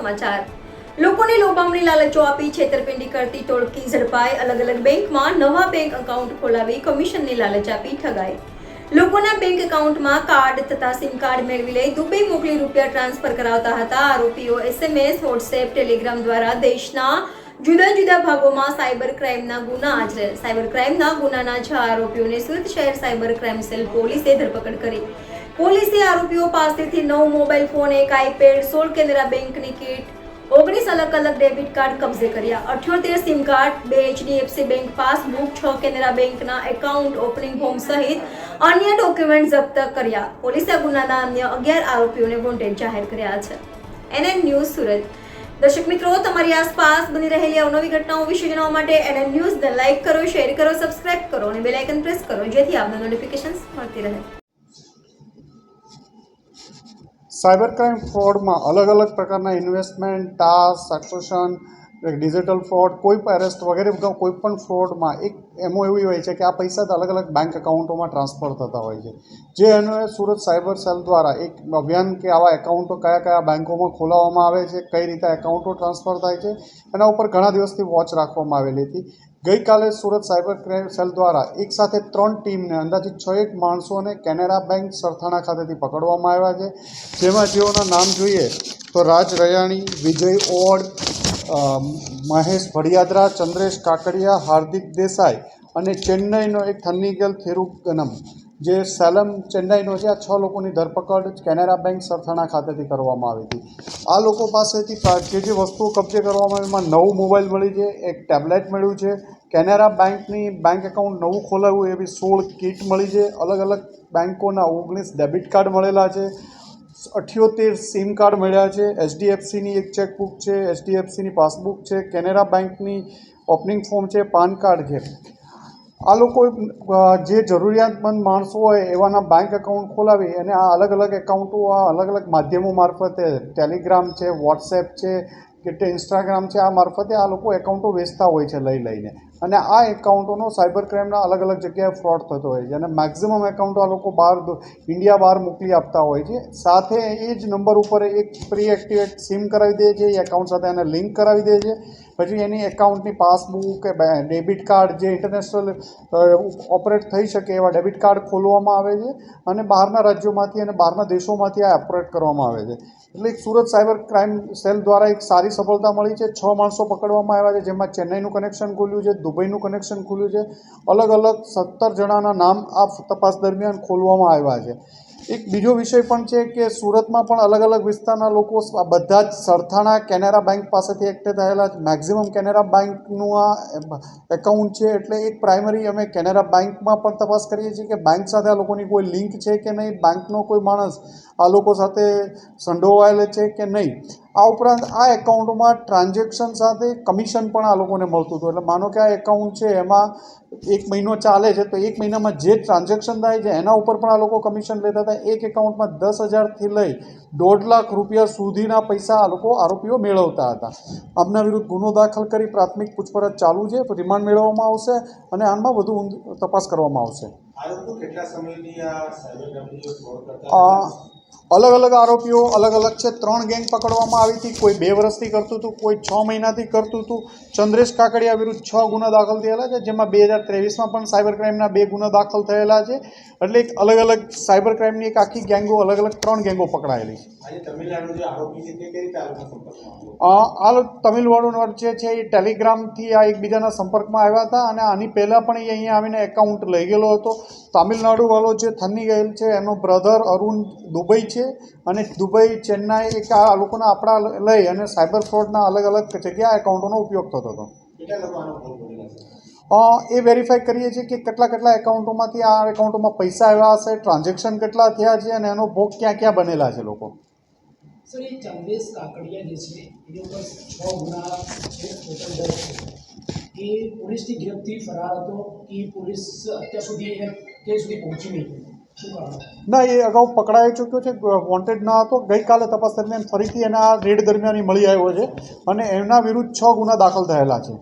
સમાચાર લોકોને લોભામણી લાલચો આપી છેતરપિંડી કરતી ટોળકી ઝડપાઈ। અલગ અલગ બેંકમાં નવા બેંક એકાઉન્ટ ખોલાવી કમિશનની લાલચ આપી ઠગાઈ। લોકોના બેંક એકાઉન્ટમાં કાર્ડ તથા સિમ કાર્ડ મેળવી લઈ દુબઈ મોકલી રૂપિયા ટ્રાન્સફર કરાવતા હતા। આરોપીઓ SMS, WhatsApp, ટેલિગ્રામ દ્વારા દેશના જુદા જુદા ભાગોમાં સાયબર ક્રાઇમના ગુના આચરે। સાયબર ક્રાઇમના ગુનાના 6 આરોપીઓને સુરત શહેર સાયબર ક્રાઇમ સેલ પોલીસે ધરપકડ કરી। પોલીસે આરોપીઓ પાસેથી 9 મોબાઈલ ફોન, 1 આઈપેડ, 16 કેનરા બેંકની કીટ, 19 અલગ અલગ ડેબિટ કાર્ડ કબજે કર્યા। 78 sim card, 2 HDFC bank passbook, 6 Canara બેંકના એકાઉન્ટ ઓપનિંગ ફોર્મ સહિત અન્ય ડોક્યુમેન્ટ જપ્ત કર્યા। પોલીસે આ ગુનાના અન્ય 11 આરોપીઓને વોન્ટેડ જાહેર કર્યા છે। NN news Surat. દર્શક મિત્રો, તમારી આસપાસ બની રહેલી અવનવી ઘટનાઓ વિશે જાણવા માટે NN ન્યૂઝને લાઈક કરો, શેર કરો, સબસ્ક્રાઇબ કરો અને બેલ આઇકન પ્રેસ કરો, જેથી આપને નોટિફિકેશન્સ મળતી રહે। સાયબર ક્રાઇમ ફ્રોડમાં અલગ અલગ પ્રકારના investment, task, succession, digital fraud, કોઈ પણ અરેસ્ટ વગેરે કોઈ પણ ફ્રોડમાં એક એમો એવી હોય છે કે આ પૈસા અલગ અલગ બેંક એકાઉન્ટોમાં ટ્રાન્સફર થતા હોય છે। જે એનો સુરત સાયબર સેલ દ્વારા એક અભિયાન કે આવા એકાઉન્ટો કયા કયા બેંકોમાં ખોલાવવામાં આવે છે, કઈ રીતે એકાઉન્ટો ટ્રાન્સફર થાય છે, એના ઉપર ઘણા દિવસથી વોચ રાખવામાં આવેલી હતી। ગઈકાલે સુરત સાયબર ક્રાઇમ સેલ દ્વારા એક સાથે 3 ટીમને અંદાજિત 6 માણસોને કેનેરા બેંક સરથાણા ખાતેથી પકડવામાં આવ્યા છે। જેમાં જેઓના નામ જોઈએ તો રાજ રયાણી, વિજય ઓડ, મહેશ ભડિયાદરા, ચંદ્રેશ કાકડિયા, હાર્દિક દેસાઈ અને ચેન્નઈનો એક થન્નીગલ થેરુગનમ જે સેલમ ચેન્નઈનો છે। આ 6 લોકોની ધરપકડ કેનેરા બેંક સરથાણા ખાતેથી કરવામાં આવી હતી। આ લોકો પાસેથી જે વસ્તુઓ કબજે કરવામાં આવી એમાં 9 મોબાઈલ મળી છે, 1 ટેબ્લેટ મળ્યું છે, કેનેરા બેંકની બેંક એકાઉન્ટ નવું ખોલાવ્યું એવી 16 કીટ મળી છે, અલગ અલગ બેંકોના 19 ડેબિટ કાર્ડ મળેલા છે, 78 સિમ કાર્ડ મળ્યા છે, HDFCની એક ચેકબુક છે, HDFCની પાસબુક છે, કેનેરા બેંકની ઓપનિંગ ફોર્મ છે, પાન કાર્ડ છે। આ લોકો જે જરૂરિયાતમંદ માણસો હોય એવાના બેંક એકાઉન્ટ ખોલાવી અને આ અલગ અલગ એકાઉન્ટો આ અલગ અલગ માધ્યમો મારફતે ટેલિગ્રામ છે, વોટ્સએપ છે કે ઇન્સ્ટાગ્રામ છે, આ મારફતે આ લોકો એકાઉન્ટો વેચતા હોય છે લઈને અને આ એકાઉન્ટોનો સાયબર ક્રાઇમના અલગ અલગ જગ્યાએ ફ્રોડ થતો હોય છે અને મેક્ઝિમમ એકાઉન્ટો આ લોકો ઇન્ડિયા બહાર મોકલી આપતા હોય છે। સાથે એ જ નંબર ઉપર એક પ્રી એક્ટિવેટ સિમ કરાવી દે છે, એ એકાઉન્ટ સાથે એને લિંક કરાવી દે છે। પછી એની એકાઉન્ટની પાસબુક કે ડેબિટ કાર્ડ જે ઇન્ટરનેશનલ ઓપરેટ થઈ શકે એવા ડેબિટ કાર્ડ ખોલવામાં આવે છે અને બહારના રાજ્યોમાંથી અને બહારના દેશોમાંથી આ ઓપરેટ કરવામાં આવે છે। એટલે એક સુરત સાયબર ક્રાઇમ સેલ દ્વારા એક સારી સફળતા મળી છે। 6 માણસો પકડવામાં આવ્યા છે, જેમાં ચેન્નઈનું કનેક્શન ખુલ્યું છે, દુબઈનું કનેક્શન ખુલ્યું છે, અલગ અલગ 17 જણાના નામ આ તપાસ દરમિયાન ખોલવામાં આવ્યા છે। એક બીજો વિષય પણ છે કે સુરતમાં પણ અલગ અલગ વિસ્તારના લોકો બધા જ સરથાણા કેનેરા બેંક પાસેથી એક્ટિવ થયેલા છે। મેક્ઝિમમ કેનેરા બેંકનું આ એકાઉન્ટ છે એટલે એક પ્રાઇમરી અમે કેનેરા બેંકમાં પણ તપાસ કરીએ છીએ કે બેંક સાથે આ લોકોની કોઈ લિંક છે કે નહીં, બેંકનો કોઈ માણસ આ લોકો સાથે સંડોવાયેલો છે કે નહીં। આ ઉપરાંત આ એકાઉન્ટમાં ટ્રાન્ઝેક્શન સાથે કમિશન પણ આ લોકોને મળતું હતું। એટલે માનો કે આ એકાઉન્ટ છે એમાં 1 મહિનો ચાલે છે તો 1 મહિનામાં જે ટ્રાન્ઝેક્શન થાય છે એના ઉપર પણ આ લોકો કમિશન લેતા હતા। એક એકાઉન્ટમાં 10,000થી લઈ 1.5 લાખ રૂપિયા સુધીના પૈસા આ લોકો આરોપીઓ મેળવતા હતા। આમના વિરુદ્ધ ગુનો દાખલ કરી પ્રાથમિક પૂછપરછ ચાલુ છે, રિમાન્ડ મેળવવામાં આવશે અને આમાં વધુ તપાસ કરવામાં આવશે। અલગ અલગ આરોપીઓ અલગ અલગ છે। 3 ગેંગ પકડવામાં આવી હતી, કોઈ 2 વર્ષથી કરતું હતું, કોઈ 6 મહિનાથી કરતું હતું। ચંદ્રેશ કાકડિયા વિરુદ્ધ 6 ગુના દાખલ થયેલા છે, જેમાં 2023માં પણ સાયબર ક્રાઇમના 2 ગુના દાખલ થયેલા છે। એટલે એક અલગ અલગ સાયબર ક્રાઇમની એક આખી ગેંગો અલગ અલગ 3 ગેંગો પકડાયેલી છે। આ તમિલનાડુ છે એ ટેલિગ્રામથી આ એકબીજાના સંપર્કમાં આવ્યા હતા અને આની પહેલાં પણ એ અહીંયા આવીને એકાઉન્ટ લઈ ગયેલો હતો। તમિલનાડુવાળો જે થન્ની ગયેલ છે એનો બ્રધર અરુણ દુબઈ છે અને દુબઈ, ચેન્નાઈ એક આ લોકોના આપણા લઈ અને સાયબર ફ્રોડના અલગ અલગ જગ્યા એકાઉન્ટોનો ઉપયોગ થતો હતો। એ વેરીફાઈ કરીએ છીએ કે કેટલા એકાઉન્ટોમાંથી આ એકાઉન્ટોમાં પૈસા આવ્યા હશે, ટ્રાન્ઝેક્શન કેટલા થયા છે અને એનો ભોગ ક્યાં ક્યાં બનેલા છે લોકો। સર, એ ચંદ્રેશ કાકડિયા જે છે એની ઉપર 6 ગુના છે, ટોટલ 10 છે। એ પોલીસની ગિરફથી ફરાર હતો કે પોલીસ અત્યાર સુધી એને ક્યાં સુધી પહોંચી નહીં? શું કારણ? ના, એ અગાઉ પકડાઈ ચૂક્યો છે, વોન્ટેડ ન હતો। ગઈકાલે તપાસ દરમિયાન ફરીથી એના રેડ દરમિયાન મળી આવ્યો છે અને એમના વિરુદ્ધ 6 ગુના દાખલ થયેલા છે।